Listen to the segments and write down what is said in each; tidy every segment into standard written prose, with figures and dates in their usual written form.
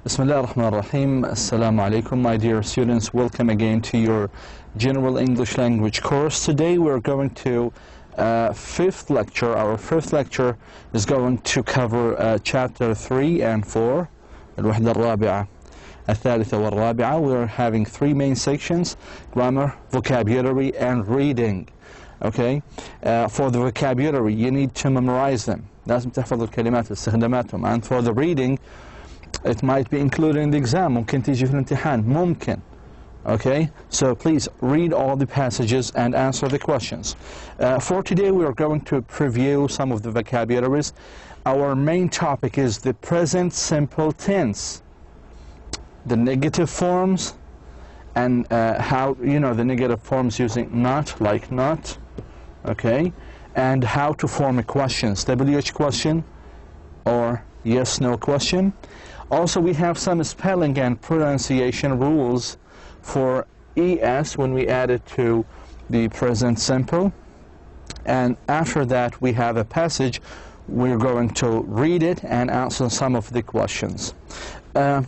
Bismillah ar-Rahman ar-Rahim. Assalamu alaikum, my dear students. Welcome again to your General English Language course. Today we're going to fifth lecture. Our fifth lecture is going to cover chapter 3 and 4. الوحدة الرابعة الثالثة والرابعة. We're having three main sections: grammar, vocabulary, and reading. Okay? For the vocabulary, you need to memorize them. لازم تحفظ الكلمات استخداماتهم. And for the reading, it might be included in the exam. ممكن تيجي في الامتحان. ممكن. Okay? So please read all the passages and answer the questions. For today, we are going to preview some of the vocabularies. Our main topic is the present simple tense, the negative forms, and how, the negative forms using not, like not, okay, and how to form a questions, WH question or yes, no question. Also, we have some spelling and pronunciation rules for ES when we add it to the present simple. And after that, we have a passage. We're going to read it and answer some of the questions.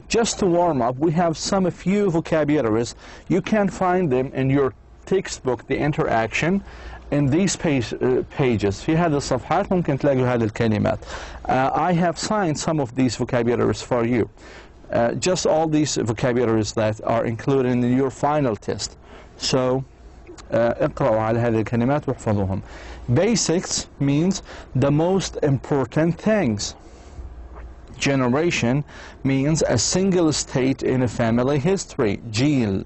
Just to warm up, we have a few vocabularies. You can find them in your textbook, the interaction, in these pages. في هذه الصفحات ممكن تلاقوا هذه الكلمات. I have signed some of these vocabularies for you. Just all these vocabularies that are included in your final test. So, اقرأوا على هذه الكلمات واحفظوهم. Basics means the most important things. Generation means a single state in a family history. جيل.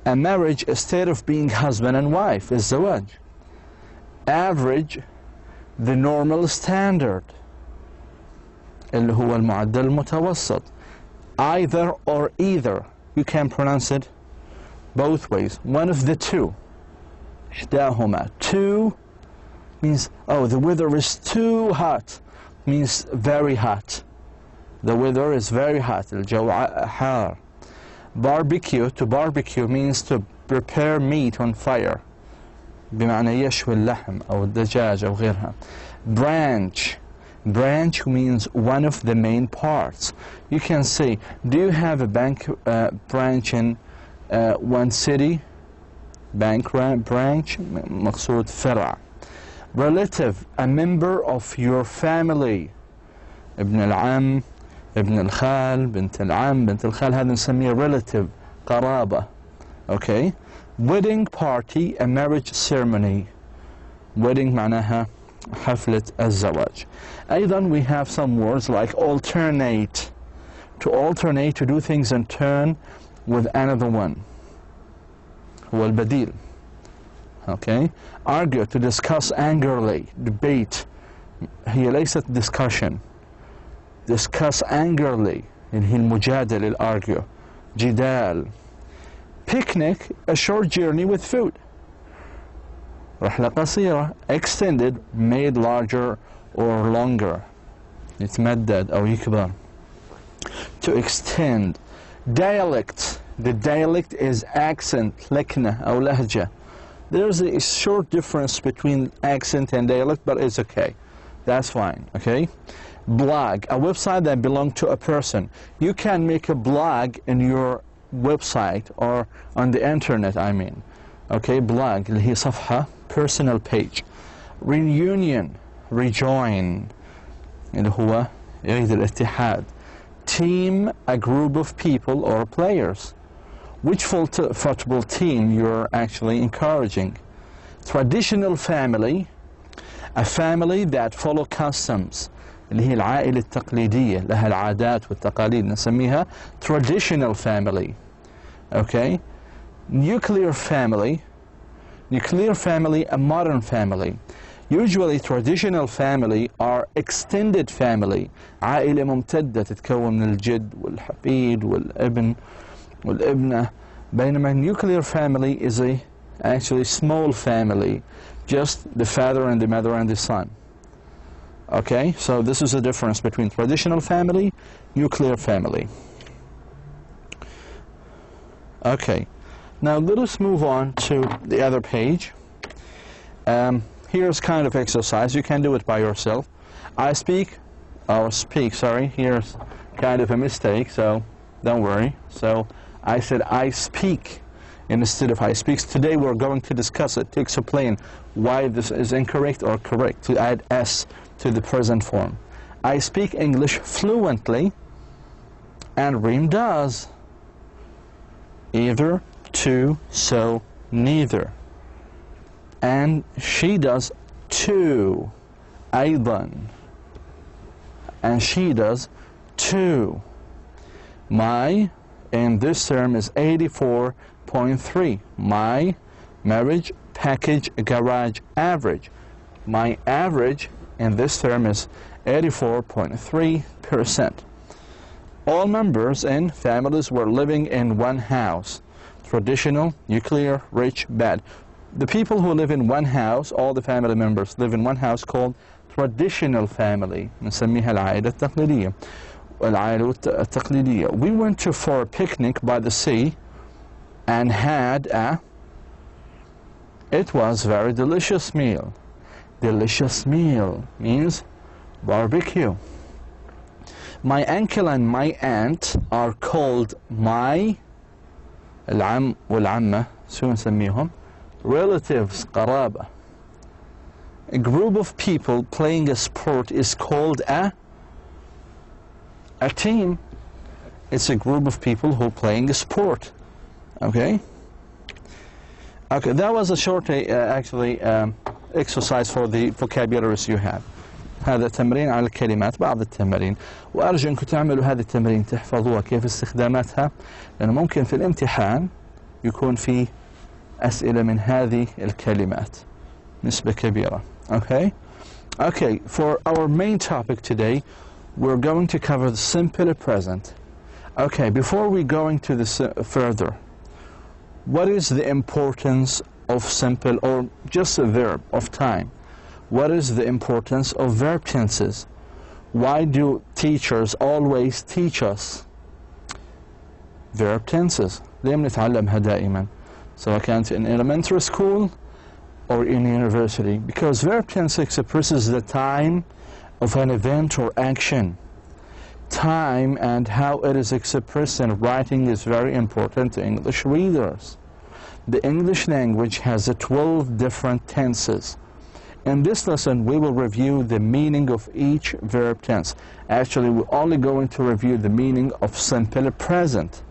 A marriage, a state of being husband and wife, is الزواج. Average, the normal standard, اللي هو المعدل المتوسط. Either or either, you can pronounce it both ways. One of the two. إحداهما. Two means, oh, the weather is too hot, means very hot. The weather is very hot. الجو حار. Barbecue, to barbecue means to prepare meat on fire. بمعنى يشوي اللحم أو الدجاج أو غيرها. Branch. Branch means one of the main parts. You can say, do you have a bank branch in one city? Bank branch, مقصود فرع. Relative, a member of your family. ابن العم, ابن الخال, بنت العم, بنت الخال, هذا نسميه relative, قرابة. Okay? Wedding party, a marriage ceremony. Wedding معناها حفلة الزواج. أيضا we have some words like alternate. To alternate, to do things and turn with another one. هو البديل. Okay? Argue, to discuss angrily. Debate. هي ليست discussion. Discuss angrily. هي المجادلة, argue. جدال. Picnic, a short journey with food. رحلة قصيرة, extended, made larger or longer. يتمدد أو يكبر. To extend. Dialect. The dialect is accent, لكنة أو لهجة. There's a short difference between accent and dialect, but it's okay. That's fine, okay? Blog, a website that belongs to a person. You can make a blog in your website or on the internet, I mean. Okay, blog, اللي هي صفحة, personal page. Reunion, rejoin, اللي هو يعيد الاتحاد. Team, a group of people or players. Which football team you're actually encouraging. Traditional family, a family that follow customs. اللي هي العائلة التقليدية, لها العادات والتقاليد, نسميها traditional family. Okay? Nuclear family, a modern family. Usually traditional family are extended family. عائلة ممتدة تتكون من الجد والحفيد والابن والابنة. بينما nuclear family is actually small family, just the father and the mother and the son. Okay, so this is the difference between traditional family, nuclear family. Okay, now let us move on to the other page. Here's kind of exercise. You can do it by yourself. Here's kind of a mistake, so don't worry. So I said I speak instead of I speaks. Today we're going to discuss it, to explain why this is incorrect or correct, to add S to the present form. I speak English fluently, and Reem does. Either, to, so, neither. And she does too. أيضا. And she does too. My, in this term, is 84.3. My marriage, package, garage, average. My average in this term is 84.3%. All members in families were living in one house. Traditional, nuclear, rich, bad. The people who live in one house, all the family members live in one house, called traditional family. نسميها العائلة التقليدية. العائلة التقليدية. We went for a picnic by the sea and had it was very delicious meal. Delicious meal means barbecue. My uncle and my aunt are called my العم والعمة شو نسميهم relatives قرابة. A group of people playing a sport is called a team. It's a group of people who are playing a sport. Okay, that was a short exercise for the vocabularies you have. هذا تمرين على الكلمات، بعض التمارين، وأرجو أنكم تعملوا هذه التمارين تحفظوها كيف استخداماتها، لأنه ممكن في الامتحان يكون في أسئلة من هذه الكلمات نسبة كبيرة. Okay, for our main topic today, we're going to cover the simple present. Okay, before we going to this further, what is the importance of simple, or just a verb, of time? What is the importance of verb tenses? Why do teachers always teach us verb tenses? ليه بنتعلمها دائما سواء كانت in elementary school or in university? Because verb tense expresses the time of an event or action. Time and how it is expressed in writing is very important to English readers. The English language has 12 different tenses. In this lesson, we will review the meaning of each verb tense. Actually, we're only going to review the meaning of simple present.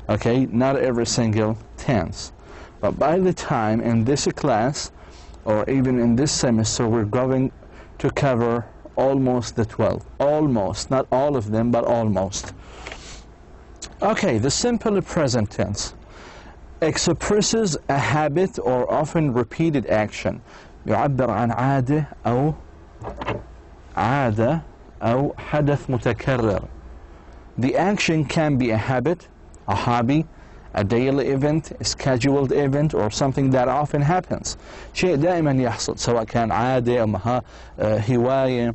Okay, not every single tense. But by the time in this class, or even in this semester, we're going to cover almost the 12. Almost, not all of them, but almost. Okay, the simple present tense expresses a habit or often repeated action. يعبر عن عادة أو حدث متكرر. The action can be a habit, a hobby, a daily event, a scheduled event, or something that often happens. شيء دائما يحصل سواء كان عادة أو هواية.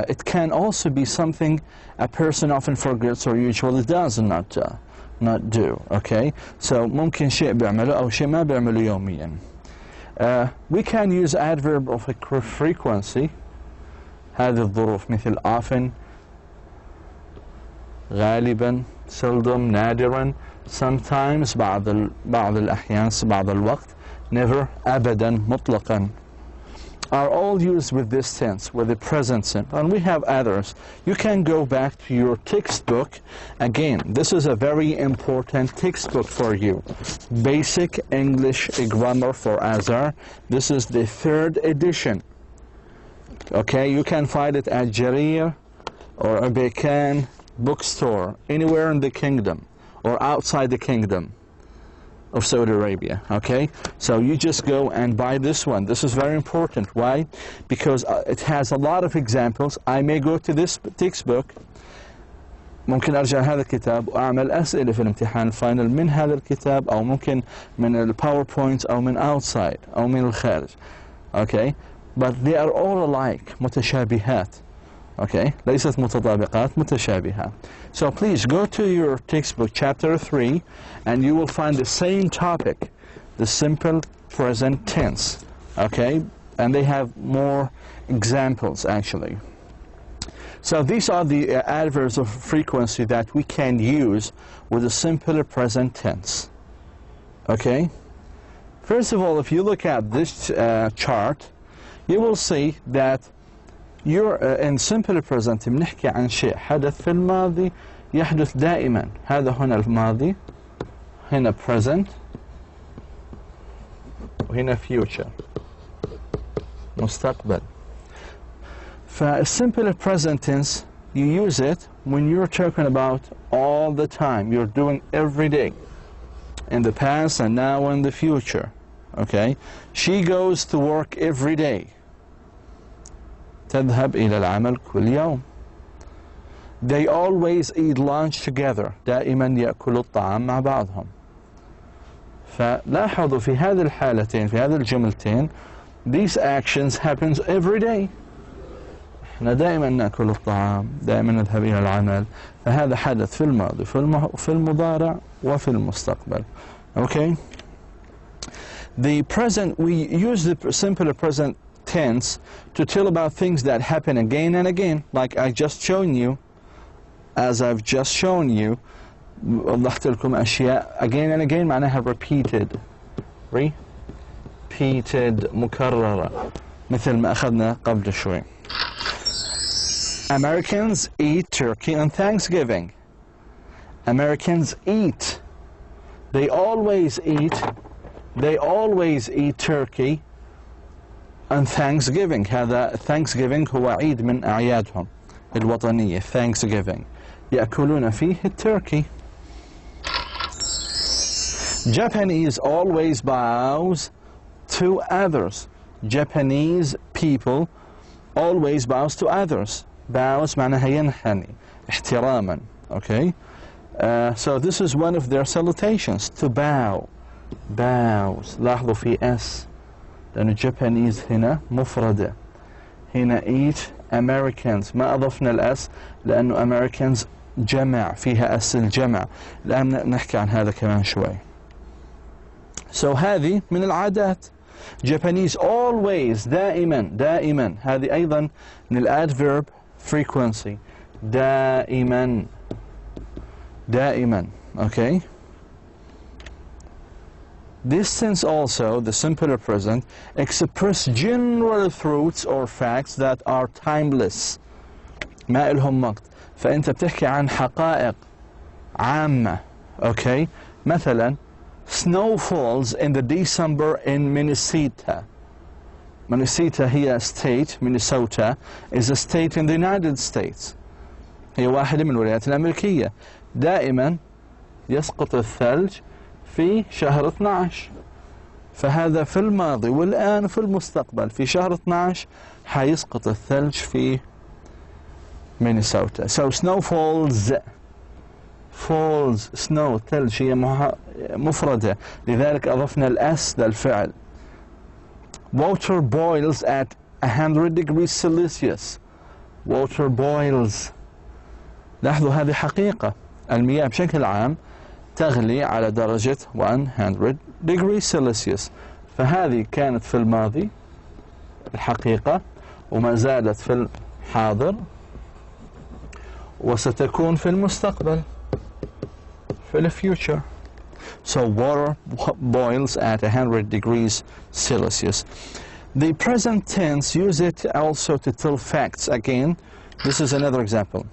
It can also be something a person often forgets or usually does not do. Okay, so ممكن شيء بيعمله أو شيء ما بيعمله يوميا. We can use adverb of frequency. هذه الظروف مثل often, غالبا, seldom, نادرا, sometimes, بعض الأحيان, بعض الوقت, never, أبدا, مطلقا, are all used with this tense, with the present simple. And we have others. You can go back to your textbook. Again, this is a very important textbook for you. Basic English Grammar for Azhar. This is the 3rd edition. Okay, you can find it at Jarir or a Bekan bookstore, anywhere in the kingdom or outside the kingdom of Saudi Arabia. Okay, so you just go and buy this one. This is very important. Why? Because it has a lot of examples. I may go to this textbook, ممكن أرجع هذا الكتاب وأعمل أسئلة في الامتحان الفاينل من هذا الكتاب أو ممكن من الباوربوينت أو من outside أو من الخارج. Okay, but they are all alike, متشابهات. Okay, ليست متطابقات, متشابهة. So please go to your textbook, chapter 3, and you will find the same topic, the simple present tense. Okay, and they have more examples actually. So these are the adverbs of frequency that we can use with the simple present tense. Okay? First of all, if you look at this chart, you will see that you're in simple present بنحكي عن شيء حدث في الماضي يحدث دائما. هذا هنا الماضي، هنا present، وهنا future مستقبل. فالsimple present tense, you use it when you're talking about all the time. You're doing every day, in the past and now in the future. Okay? She goes to work every day. تذهب إلى العمل كل يوم. They always eat lunch together. دائما يأكلوا الطعام مع بعضهم. فلاحظوا في هذه الحالتين، في هذه الجملتين, these actions happens every day. احنا دائما نأكل الطعام، دائما نذهب إلى العمل. فهذا حدث في الماضي، في المضارع وفي المستقبل. Okay? The present, we use the simple present tense to tell about things that happen again and again, like I just shown you. As I've just shown you, وضحت لكم أشياء again and again معناها repeated مكررة، مثل ما أخذنا قبل شوي. Americans eat turkey on Thanksgiving. Americans eat. They always eat turkey on Thanksgiving. هذا Thanksgiving هو عيد من أعيادهم الوطنية. Thanksgiving يأكلون فيه التركي. Japanese always bows to others. Japanese people always bows to others. Bows معناها ينحني احتراما. Okay? So this is one of their salutations, to bow. Bows. لاحظوا في S لأن Japanese هنا مفردة. هنا eat Americans. ما أضفنا الأس لأنه Americans جمع، فيها أس الجمع. الآن نحكي عن هذا كمان شوي. So هذه من العادات. Japanese always دائما. هذه أيضا من الadverb frequency. دائما. Okay? This sense also, the simpler present, express general truths or facts that are timeless. ما إلهم وقت. فأنت بتحكي عن حقائق عامة. Okay? مثلا, snow falls in the December in Minnesota. Minnesota هي state, Minnesota is a state in the United States. هي واحدة من الولايات الأمريكية. دائما يسقط الثلج في شهر 12. فهذا في الماضي، والآن في المستقبل في شهر 12 حيسقط الثلج في مينيسوتا. So snow falls, snow ثلج هي مفردة، لذلك أضفنا الأس للفعل. Water boils at 100 degrees Celsius. Water boils. لاحظوا هذه حقيقة. المياه بشكل عام تغلي على درجة 100 degrees Celsius. فهذه كانت في الماضي الحقيقة، وما زالت في الحاضر، وستكون في المستقبل في the future. So water boils at 100 degrees Celsius. The present tense, use it also to tell facts. Again, this is another example.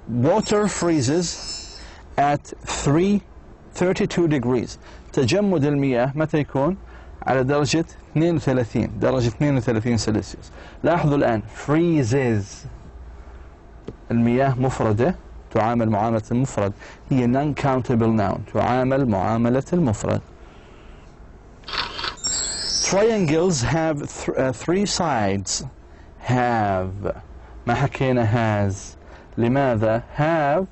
Water freezes at 32 degrees. تجمد المياه متى يكون؟ على درجة 32 سلسيوس. لاحظوا الآن freezes. المياه مفردة تعامل معاملة المفرد، هي non-countable noun، تعامل معاملة المفرد. Triangles have three sides. Have. ما حكينا has. لماذا have؟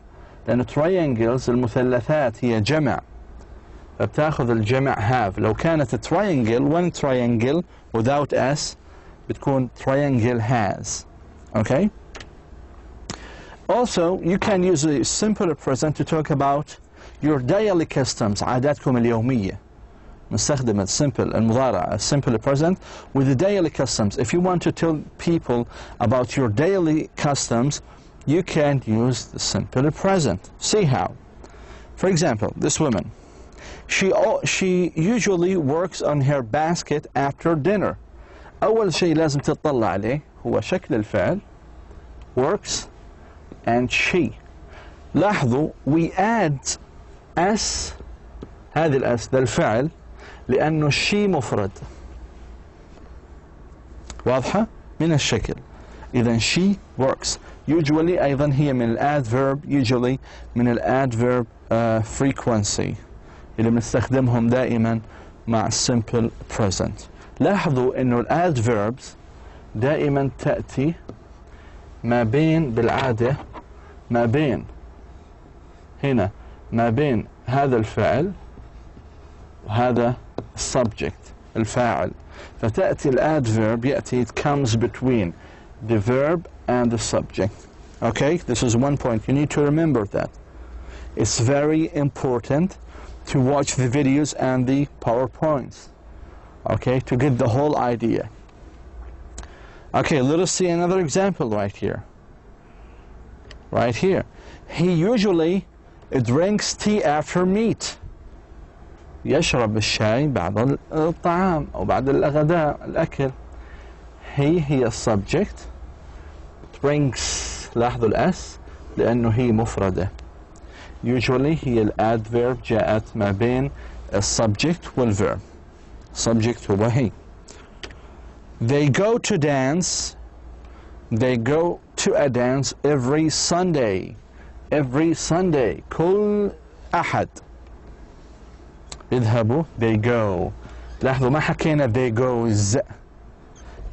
لأن triangles المثلثات هي جمع، فبتاخذ الجمع have. لو كانت triangle one triangle without s بتكون triangle has. Okay? Also, you can use a simple present to talk about your daily customs، عاداتكم اليومية. نستخدم simple المضارع simple present with the daily customs. If you want to tell people about your daily customs, you can use the simple present. See how. For example, this woman, she usually works on her basket after dinner. أول شيء لازم تطلع عليه هو شكل الفعل works and she. لاحظوا we add s، هذه الاس للفعل لأنه she مفرد. واضحة؟ من الشكل. إذا she works. Usually أيضا هي من الadverb usually من الadverb frequency اللي بنستخدمهم دائما مع simple present. لاحظوا إنه الadverbs دائما تأتي ما بين بالعادة ما بين هنا ما بين هذا الفعل وهذا subject الفاعل. فتأتي الadverb يأتي it comes between the verb and the subject. Okay, this is one point. You need to remember that. It's very important to watch the videos and the PowerPoints, okay, to get the whole idea. Okay, let us see another example right here. Right here. He usually drinks tea after meat. يشرب الشاي بعد الطعام أو بعد الغداء الأكل. هي subject. drinks لاحظوا الأس لأنه هي مفردة. usually هي الادverb جاءت ما بين السبجكت والverb. subject هو هي. They go to dance. They go to a dance every Sunday. Every Sunday. كل أحد. يذهبوا. They go. لاحظوا ما حكينا they goes.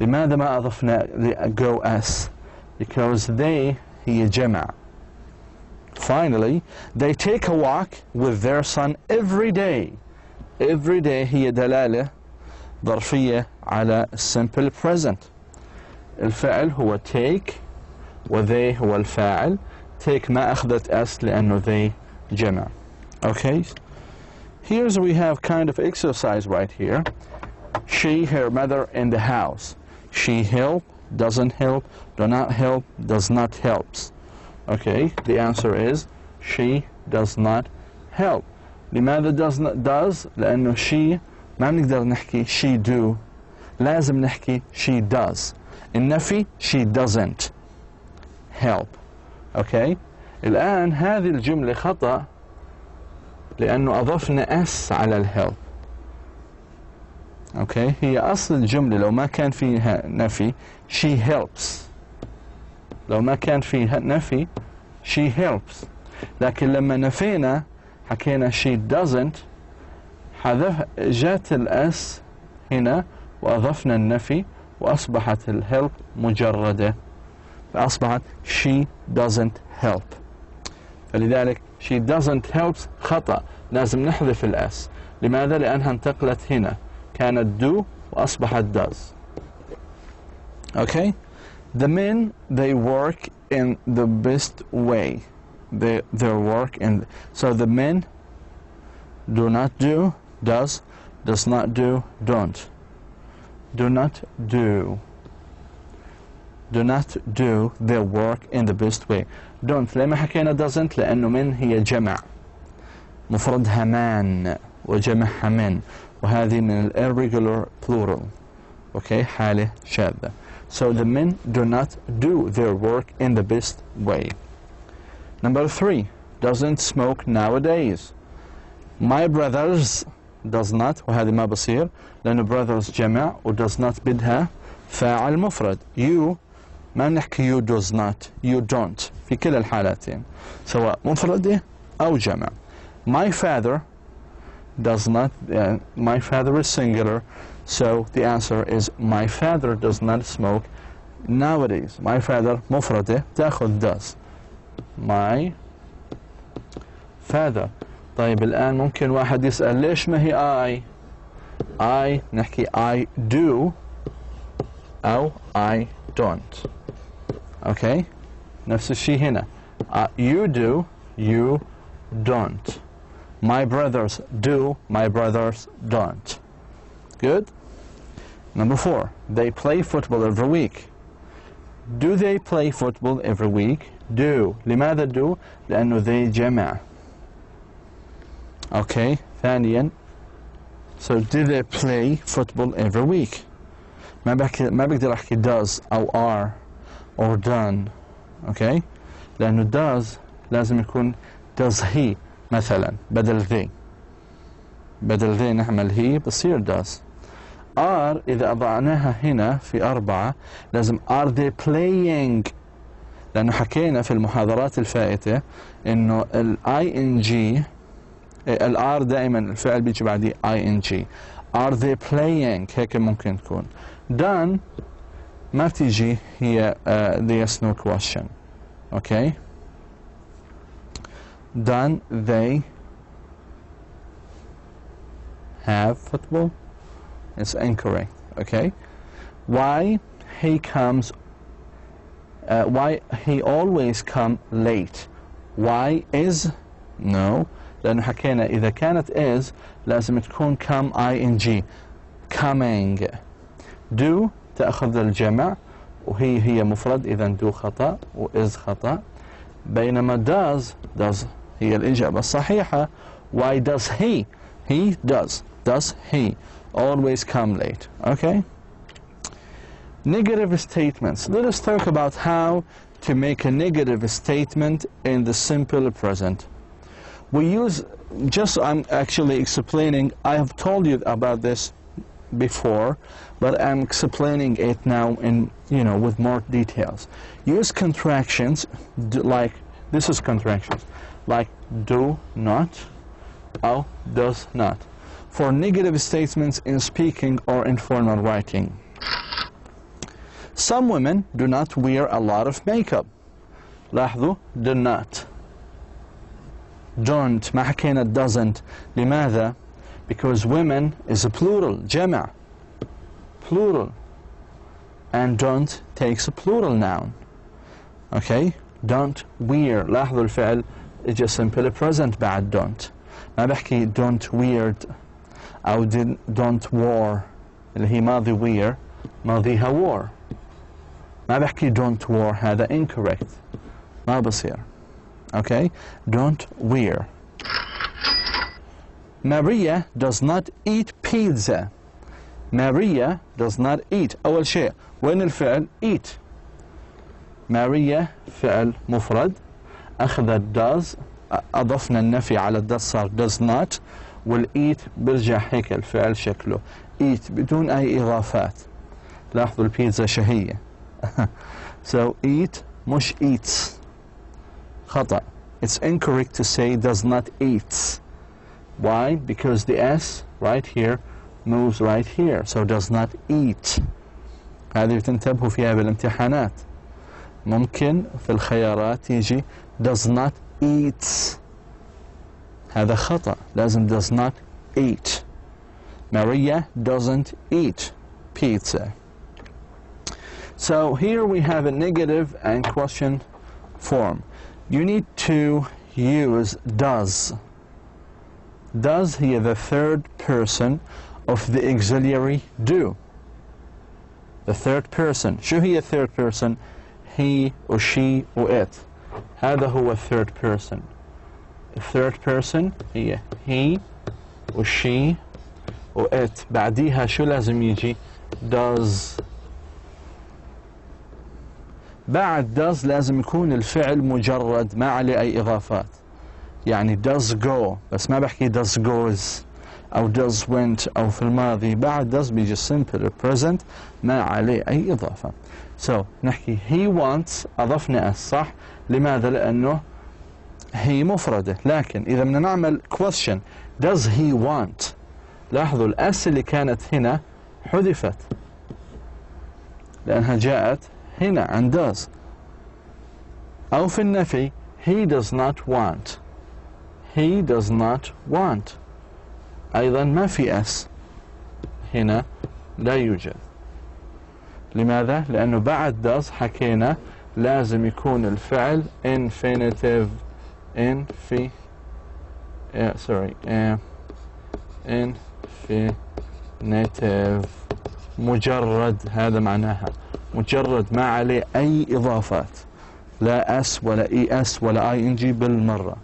لماذا ما أضفنا go as? Because they هي جمع. Finally, they take a walk with their son every day. Every day هي دلالة ظرفية على simple present. الفعل هو take و they هو الفاعل. take ما أخذت s لأنه they جمع. Okay? Here's we have kind of exercise right here. She, her mother in the house. She help, doesn't help, do not help, does not helps. Okay, the answer is she does not help. لماذا does؟ لأنه she ما بنقدر نحكي she do. لازم نحكي she does. النفي she doesn't help. Okay. الآن هذه الجملة خطأ لأنه أضفنا s على الhelp. Okay. هي أصل الجملة لو ما كان فيها نفي she helps. لو ما كان فيها نفي she helps. لكن لما نفينا حكينا she doesn't جات الاس هنا وأضفنا النفي وأصبحت الhelp مجردة فأصبحت she doesn't help. فلذلك she doesn't help خطأ لازم نحذف الاس. لماذا؟ لأنها انتقلت هنا كانت do وأصبحت does. Okay. The men they work in the best way. They work in so the men do not do, does not do, don't. Do not do their work in the best way. Don't لما حكينا doesn't لأنه من هي جمع مفردها man وجمعها من وهذه من irregular plural. Okay, حالة شاذة. So the men do not do their work in the best way. Number 3, doesn't smoke nowadays. My brothers does not وهذه ما بصير لأنه brothers جمع و does not بدها فاعل مفرد. You ما نحكي you does not, you don't في كلا الحالتين سواء مفردة أو جمع. My father does not, my father is singular, so the answer is my father does not smoke nowadays. My father مفردة تأخذ does. My father. طيب الآن ممكن واحد يسأل ليش ما هي I نحكي I do أو I don't. Okay. نفس الشيء هنا. You do, you don't. My brothers do, my brothers don't. Good? Number 4, they play football every week. Do they play football every week? Do. لماذا do؟ لأنه they جمع. Okay, ثانيا. So do they play football every week? ما بقدر أحكي does أو are or done. Okay? لأنه does لازم يكون does he مثلا بدل they نعمل he بصير does. are إذا أضعناها هنا في 4 لازم are they playing، لأنه حكينا في المحاضرات الفائتة إنه ال ing ال are دائما الفعل بيجي بعديه ing. are they playing هيك ممكن تكون. done ما بتيجي هي the yes no question. Okay, done they have football. It's incorrect. Okay, why he comes why he always come late. Why is no، لأنه حكينا إذا كانت is لازم تكون come ing coming. do تأخذ الجمع وهي مفرد، إذا do خطأ و is خطأ، بينما does هي الإجابة الصحيحة. why does he does he always come late. Okay, negative statements. Let us talk about how to make a negative statement in the simple present. We use, just I'm actually explaining, I have told you about this before, but I'm explaining it now in, with more details. Use contractions, like, this is contractions, like do not or does not, for negative statements in speaking or in formal writing. Some women do not wear a lot of makeup. لاحظوا do not. Don't ما حكينا doesn't. لماذا؟ Because women is a plural جمع plural, and don't takes a plural noun. Okay, don't wear. لاحظوا الفعل اجى simple present بعد don't. ما بحكي don't weird أو don't wore اللي هي ماضي wear ماضيها wore. ما بحكي don't wore، هذا incorrect ما بصير. Okay, don't wear. Maria does not eat pizza. Maria does not eat. أول شيء وين الفعل eat؟ Maria فعل مفرد، أخذت does، أضفنا النفي على does صار does not، والeat برجع هيك الفعل شكله eat بدون أي إضافات. لاحظوا البيتزا شهية. So eat مش eats. خطأ. It's incorrect to say does not eat. Why? Because the S right here moves right here, so does not eat. هذه بتنتبهوا فيها بالامتحانات. ممكن في الخيارات يجي does not eat. هذا خطأ. لازم does not eat. Maria doesn't eat pizza. So here we have a negative and question form. You need to use does. Does هي the third person of the auxiliary do. The third person. شو هي third person؟ he or she or it. هذا هو third person. The third person هي he or she or it. بعديها شو لازم يجي؟ does. بعد does لازم يكون الفعل مجرد ما عليه أي إضافات. يعني does go، بس ما بحكي does goes أو does went أو في الماضي. بعد does بيجي simple present ما عليه أي إضافة. So نحكي he wants، أضفنا اس صح؟ لماذا؟ لأنه هي مفردة. لكن إذا بدنا نعمل question does he want، لاحظوا الاس اللي كانت هنا حذفت لأنها جاءت هنا عند does. أو في النفي he does not want. He does not want. أيضا ما في اس هنا، لا يوجد. لماذا؟ لأنه بعد does حكينا لازم يكون الفعل infinitive. infinitive مجرد، هذا معناها مجرد ما عليه أي إضافات، لا اس ولا اي اس ولا اي ان جي بالمرة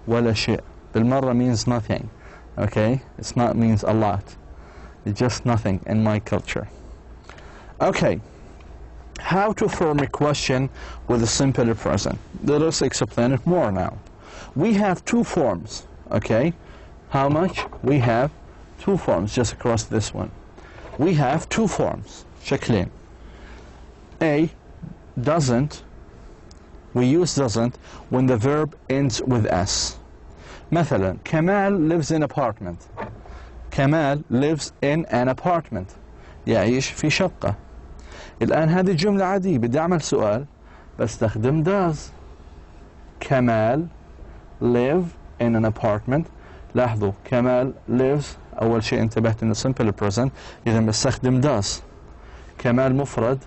ولا شيء. بالمرة means nothing. Okay, it's not means a lot. It's just nothing in my culture. Okay, how to form a question with a simple present. Let us explain it more now. We have two forms. Okay, how much? We have two forms just across this one. We have two forms. شكلين. A, doesn't. We use doesn't when the verb ends with s. مثلا كمال lives in apartment. كمال lives in an apartment. يعيش في شقة. الآن هذه جملة عادية، بدي أعمل سؤال بستخدم does. كمال live in an apartment. لاحظوا كمال lives أول شيء انتبهت إنه simple present، إذا بستخدم does. كمال مفرد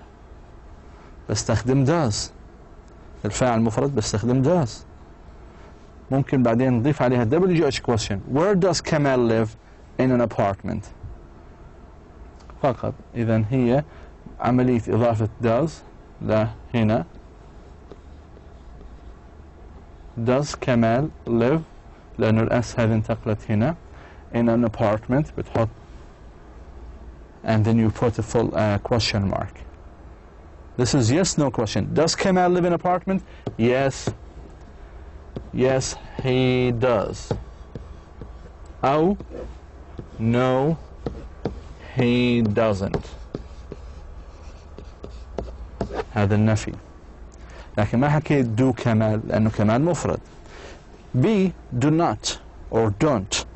بستخدم does. الفاعل مفرد بستخدم does. ممكن بعدين نضيف عليها WH question. Where does Kamal live in an apartment؟ فقط. إذا هي عملية إضافة does لهنا. Does Kamal live؟ لأنه الأس هذه انتقلت هنا. In an apartment بتحط and then you put a full question mark. This is yes, no question. Does Kamal live in an apartment? Yes. Yes, he does. أو no, he doesn't. هذا النفي. لكن ما حكيت do كمال لأنه كمال مفرد. B, do not or don't,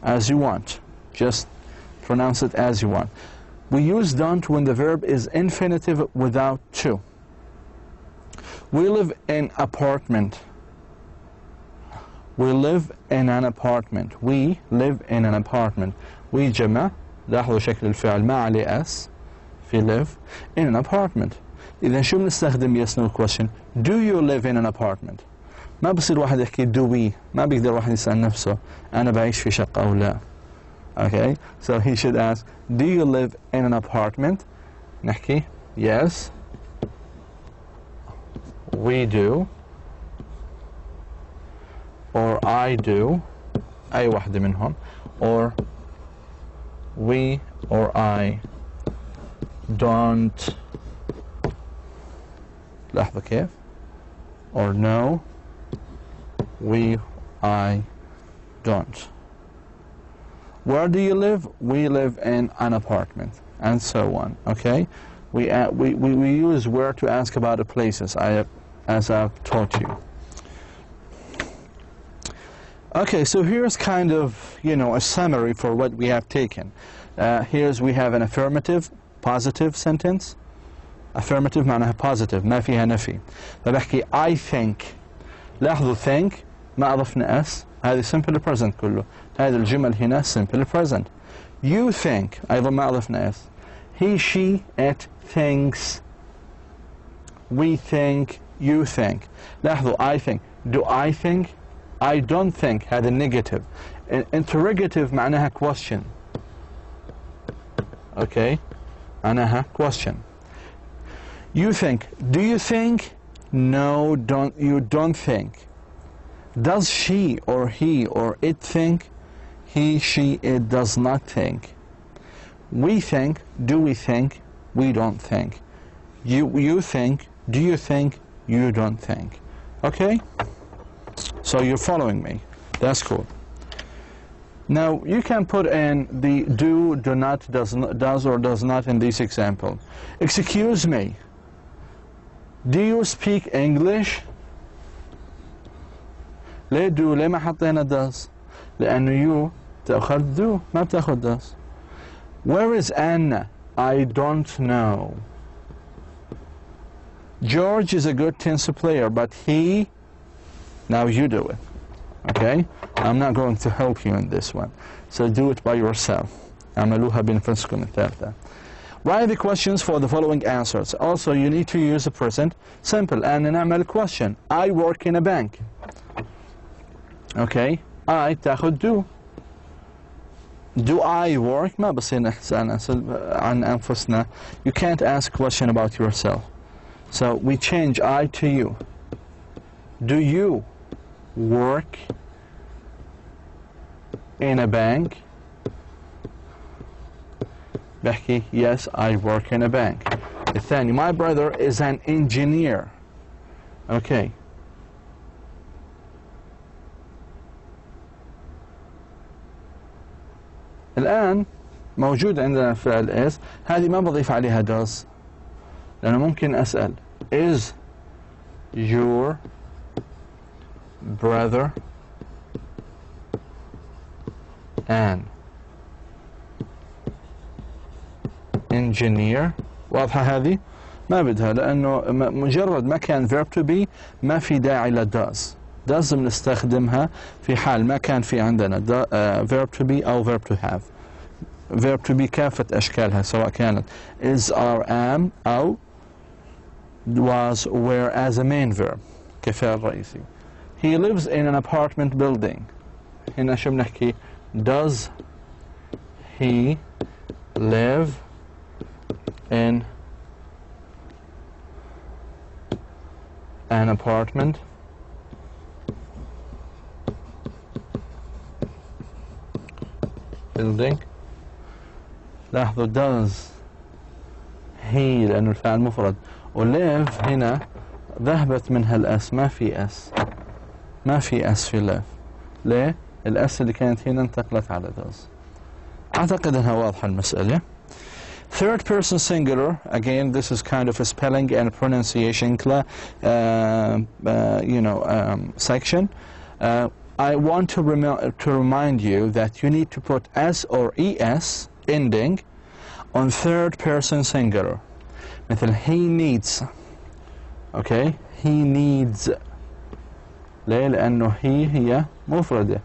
as you want. Just pronounce it as you want. We use don't when the verb is infinitive without to. We live in apartment. We live in an apartment. We live in an apartment. We جمع. لاحظوا شكل الفعل ما عليه s في live in an apartment. إذا شو بنستخدم yes no question. Do you live in an apartment؟ ما بصير واحد يحكي do we. ما بيقدر واحد يسأل نفسه أنا بعيش في شقة أو لا. Okay, so he should ask, do you live in an apartment? نحكي yes, we do, or I do, أي واحدة منهم, or we or I don't. لحظة كيف؟ Or no, we, I don't. Where do you live? We live in an apartment, and so on. Okay, we use where to ask about the places as I've taught you. Okay, so here's kind of a summary for what we have taken. We have an affirmative, positive sentence. Affirmative معناها positive ما فيها نفي. فبحكي I think. لاحظوا think ما أضفنا s. هذه simple present كله. هذه الجمل هنا simple present. You think أيضا ما أضفنا s. He, she, it thinks. We think. You think. لاحظوا I think. Do I think? I don't think. هذا negative. Interrogative معناها question. Okay. معناها question. You think. Do you think? No, you don't think. Does she or he or it think? He, she, it does not think. We think. Do we think? We don't think. You think. Do you think? You don't think. Okay? So you're following me. That's cool. Now you can put in the do, not, does or does not in this example. Excuse me. Do you speak English? ليه do؟ ليه ما حطينا does؟ لأنه you تأخذ do ما بتأخذ does. Where is Anna? I don't know. George is a good tennis player, but he... Now you do it. Okay? I'm not going to help you in this one. So do it by yourself. اعملوها بنفسكم الثالثة. Write the questions for the following answers. Also, you need to use the present simple and نعمل question. I work in a bank. Okay? I تاخد do. Do I work؟ ما بصير نسأل عن أنفسنا. You can't ask a question about yourself. So we change I to you. Do you work in a bank؟ بحكي yes, I work in a bank. الثاني, my brother is an engineer. Okay. الآن موجود عندنا فعل is. هذه ما بضيف عليها does لأنه ممكن أسأل is your brother an engineer؟ واضحة هذه؟ ما بدها لأنه مجرد ما كان verb to be ما في داعي ل does. does بنستخدمها في حال ما كان في عندنا verb to be أو verb to have. verb to be كافة أشكالها سواء كانت is, are, am أو was, were as a main verb كفعل رئيسي. He lives in an apartment building. هنا شو بنحكي؟ does he live in an apartment building؟ لاحظوا does he لأنه الفعل مفرد و live هنا ذهبت منها الأس ما في أس ما في أس في live. ليه؟ الأس اللي كانت هنا انتقلت على does. أعتقد أنها واضحة المسألة. Third person singular, again this is kind of a spelling and pronunciation section. I want to remind you that you need to put S or ES ending on third person singular. مثل he needs. Okay, he needs. ليه؟ لأنه هي مفردة.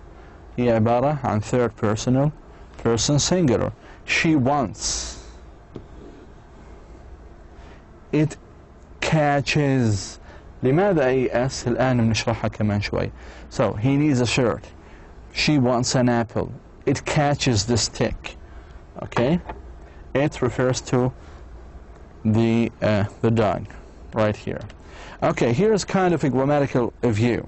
هي عبارة عن third person singular. She wants. It catches. لماذا ES؟ الآن بنشرحها كمان شوي. So he needs a shirt. She wants an apple. It catches the stick. Okay, it refers to the dog right here. Okay, here's kind of a grammatical view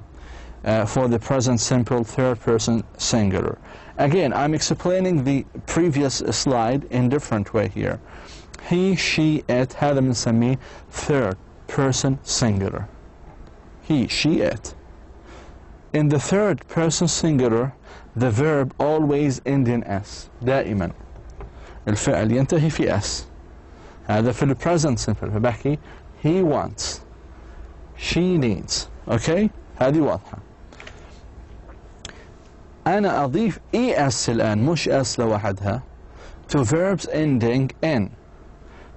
for the present simple third person singular. Again, I'm explaining the previous slide in different way here. He, she, it هذا بنسميه third person singular. He, she, it. In the third person singular, the verb always ends in S. دائما الفعل ينتهي في S. هذا في present simple. فبحكي he wants, she needs. Okay, هذه واضحة. أنا أضيف ES الآن مش S لوحدها to verbs ending in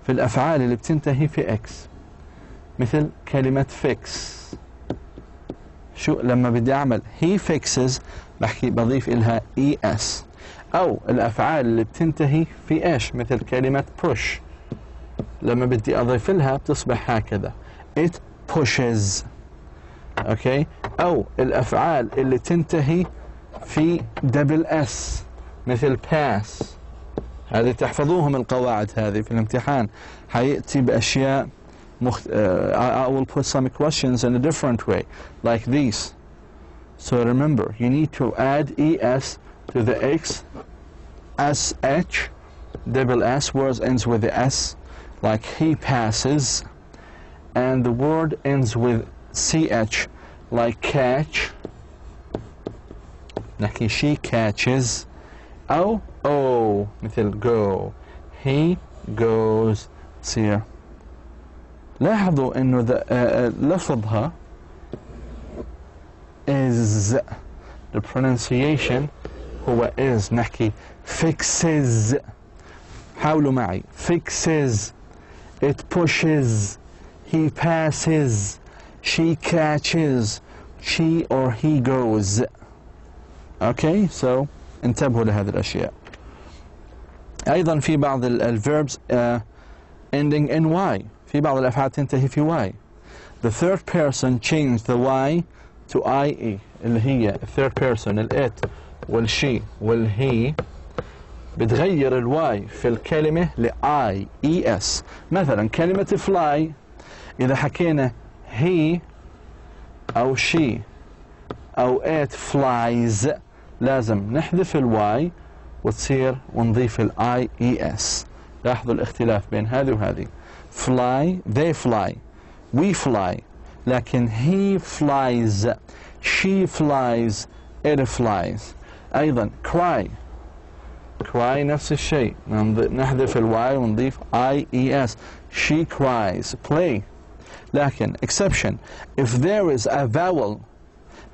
في الأفعال اللي بتنتهي في X مثل كلمة fix. شو لما بدي أعمل he fixes بضيف إلها ES. أو الأفعال اللي بتنتهي في إيش مثل كلمة push لما بدي أضيف لها بتصبح هكذا it pushes. أوكي. أو الأفعال اللي تنتهي في double S مثل pass. هذه تحفظوهم القواعد هذه في الامتحان حيأتي بأشياء I will put some questions in a different way like these. So remember, you need to add ES to the X, SH, double S, words ends with the S, like he passes, and the word ends with CH, like catch, نحكي she catches, أو O مثل go, he goes. تصير لاحظوا إنه لفظها is, the pronunciation هو is. نحكي fixes. حاولوا معي. fixes, it pushes, he passes, she catches, she or he goes. Okay, so انتبهوا لهذه الأشياء. أيضا في بعض الverbs ending in Y. في بعض الأفعال تنتهي في Y. The third person changed the Y to IE اللي هي third person it والشي والهي بتغير الواي في الكلمة ل IES. مثلا كلمة fly إذا حكينا he أو she أو it flies لازم نحذف الواي وتصير ونضيف ال IES. لاحظوا الاختلاف بين هذه وهذه. fly they fly we fly لكن he flies she flies it flies. أيضا cry نفس الشيء نحذف الواي ونضيف IES she cries. play لكن exception if there is a vowel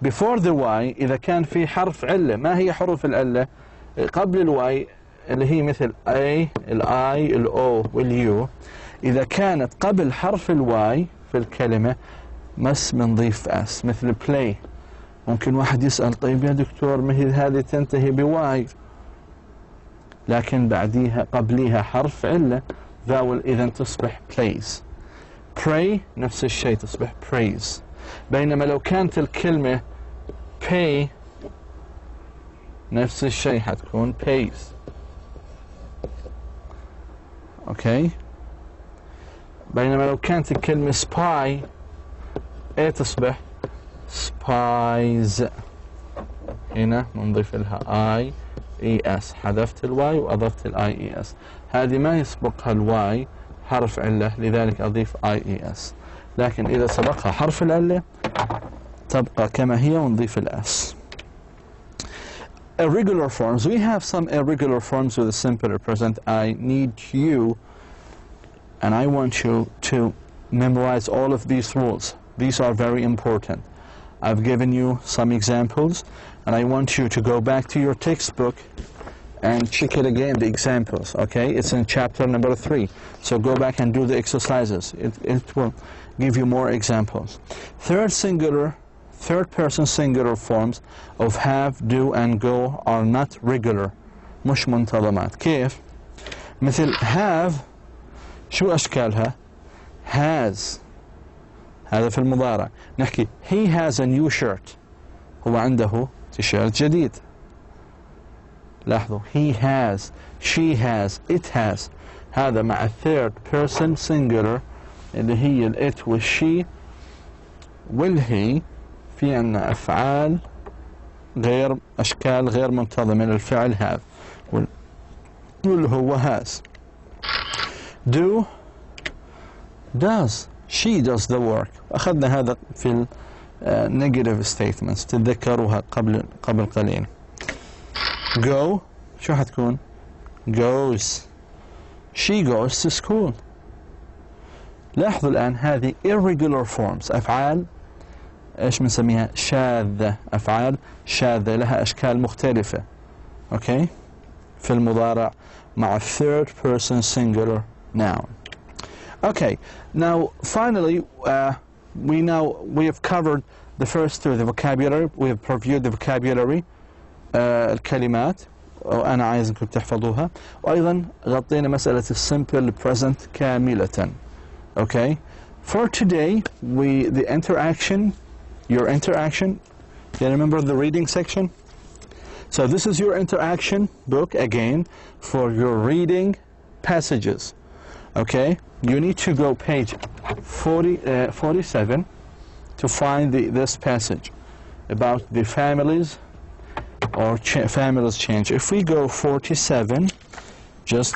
before the y إذا كان في حرف علة. ما هي حروف العلة قبل الواي اللي هي مثل A ال I ال O وال U. إذا كانت قبل حرف الواي في الكلمة مس بنضيف S مثل play. ممكن واحد يسأل طيب يا دكتور ما هي هذه تنتهي بواي لكن بعديها قبليها حرف علة vowel إذا تصبح plays. pray نفس الشيء تصبح praise. بينما لو كانت الكلمة pay نفس الشيء حتكون pays. اوكي بينما لو كانت الكلمة spy ايه تصبح spies. هنا نضيف لها IES حذفت الواي وأضفت ال IES. هذه ما يسبقها الواي حرف علة لذلك أضيف IES. لكن إذا سبقها حرف العلة تبقى كما هي ونضيف الS. Irregular forms. We have some irregular forms with a simple present. I need you and I want you to memorize all of these rules. These are very important. I've given you some examples and I want you to go back to your textbook and check it again, the examples, okay? It's in chapter number 3. So go back and do the exercises. It will give you more examples. Third person singular forms of have, do and go are not regular. مش منتظمات. كيف؟ مثل have شو أشكالها؟ has هذا في المضارع. نحكي he has a new shirt. هو عنده تيشيرت جديد. لاحظوا he has, she has, it has. هذا مع third person singular اللي هي ال it والشي والهي في عنا أفعال غير أشكال غير منتظمة للفعل have واللي هو has. do does she does the work. أخذنا هذا في negative statements تتذكروها قبل قليل. go شو حتكون؟ goes she goes to school. لاحظوا الآن هذه irregular forms أفعال ايش بنسميها؟ شاذة. أفعال شاذة لها أشكال مختلفة. okay في المضارع مع third person singular noun. Okay, now finally we have covered the first two, the vocabulary. We have reviewed the vocabulary الكلمات وأنا عايزكم تحفظوها وأيضا غطينا مسألة simple present كاملة. Okay, for today your interaction, do you remember the reading section? So this is your interaction book again for your reading passages. Okay, you need to go page 47 to find this passage about the families or families change. If we go 47, just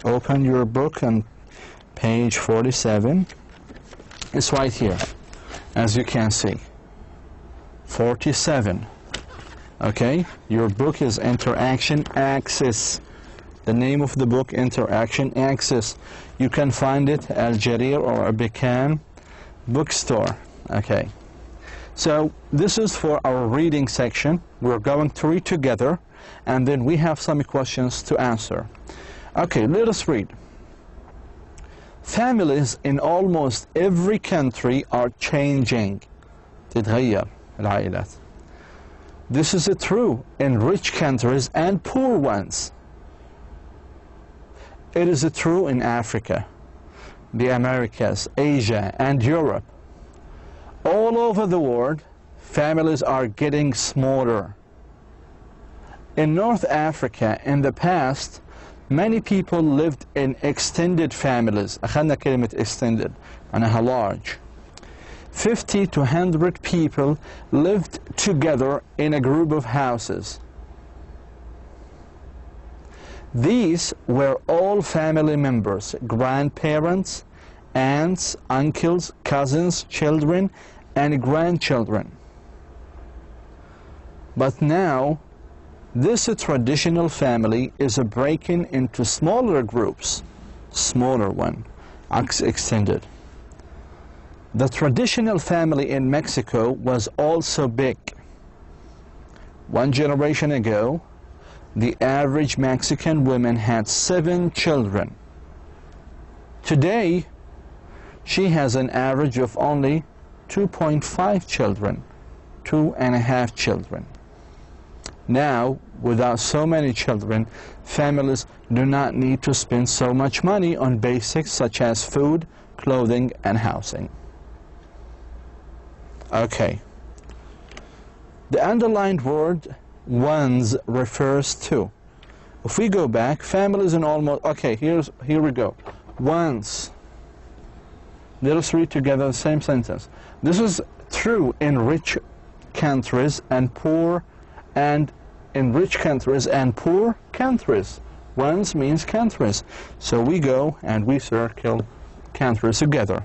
open your book and page 47. It's right here, as you can see. 47. Okay, your book is Interaction Axis. The name of the book, Interaction Axis. You can find it at Al-Jarir or Abikan bookstore. Okay, so this is for our reading section. We're going to read together and then we have some questions to answer. Okay, let us read. Families in almost every country are changing. تتغير العائلات. This is true in rich countries and poor ones. It is true in Africa, the Americas, Asia, and Europe. All over the world, families are getting smaller. In North Africa, in the past, many people lived in extended families. أخذنا كلمة extended معناها large. 50 to 100 people lived together in a group of houses. These were all family members, grandparents, aunts, uncles, cousins, children, and grandchildren. But now, this traditional family is breaking into smaller groups, smaller one, extended. The traditional family in Mexico was also big. One generation ago, the average Mexican woman had 7 children. Today, she has an average of only 2.5 children, 2.5 children. Now, without so many children, families do not need to spend so much money on basics such as food, clothing, and housing. Okay. The underlined word ones refers to. If we go back, families in almost, okay, here we go. Once. Let us read together the same sentence. This is true in rich countries and poor, and in rich countries and poor countries. Ones means countries. So we go and we circle countries together.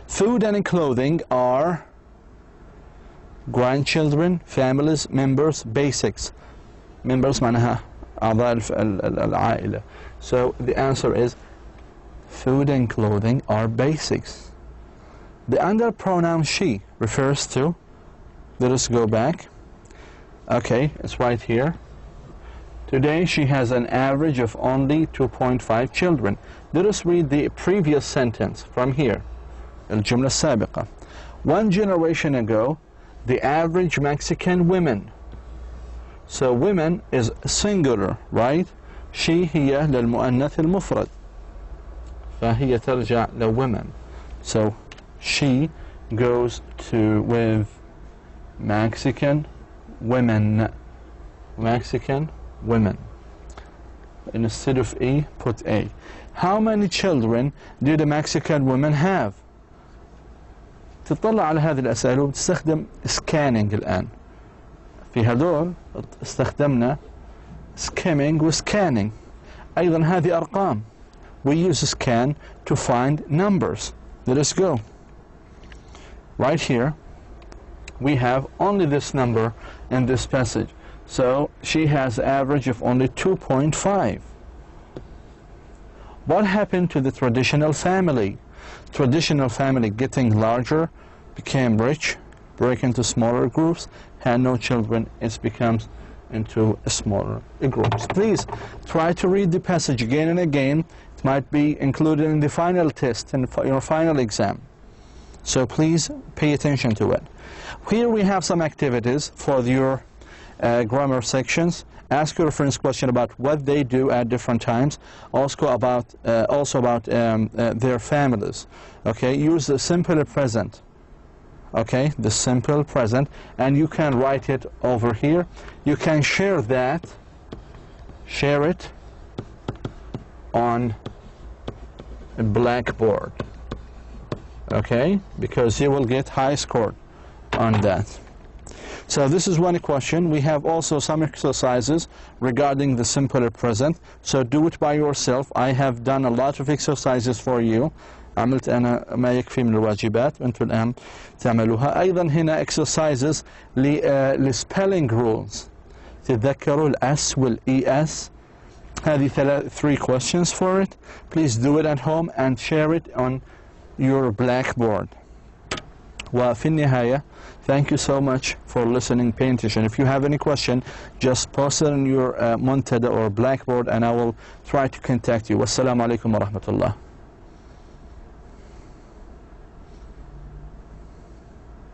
Food and clothing are grandchildren, families, members, basics. Members معناها أعضاء العائلة. So the answer is food and clothing are basics. The under pronoun she refers to, let us go back. Okay, it's right here. Today she has an average of only 2.5 children. Let us read the previous sentence from here. الجملة السابقة. One generation ago, the average Mexican women. So women is singular, right? she هي للمؤنث المفرد. فهي ترجع لwomen. So she goes to with Mexican women. Mexican women. Instead of E, put A. How many children do the Mexican women have? تطلع على هذه الأسئلة وبتستخدم scanning الآن. في هذول استخدمنا skimming و scanning. أيضا هذه أرقام. We use scan to find numbers. Let us go. Right here, we have only this number in this passage. So she has an average of only 2.5. What happened to the traditional family? Traditional family getting larger, became rich, break into smaller groups, had no children, it becomes into smaller groups. Please try to read the passage again and again. It might be included in the final test, in your final exam. So please pay attention to it. Here we have some activities for your grammar sections. Ask your friends question about what they do at different times. Also about their families. Okay, use the simple present. Okay, the simple present, and you can write it over here. You can share that. Share it on a blackboard. Okay, because you will get high score on that. So this is one question. We have also some exercises regarding the simple present. So do it by yourself. I have done a lot of exercises for you. عملت أنا ما يكفي من الواجبات وأنتم الآن تعملوها. أيضا هنا exercises لspelling rules. تتذكروا الأس والES. هذه 3 questions for it. Please do it at home and share it on your blackboard. وفي النهاية, thank you so much for listening, paying attention. If you have any question, just post it on your Muntada or Blackboard and I will try to contact you. Wassalamu alaikum wa rahmatullah.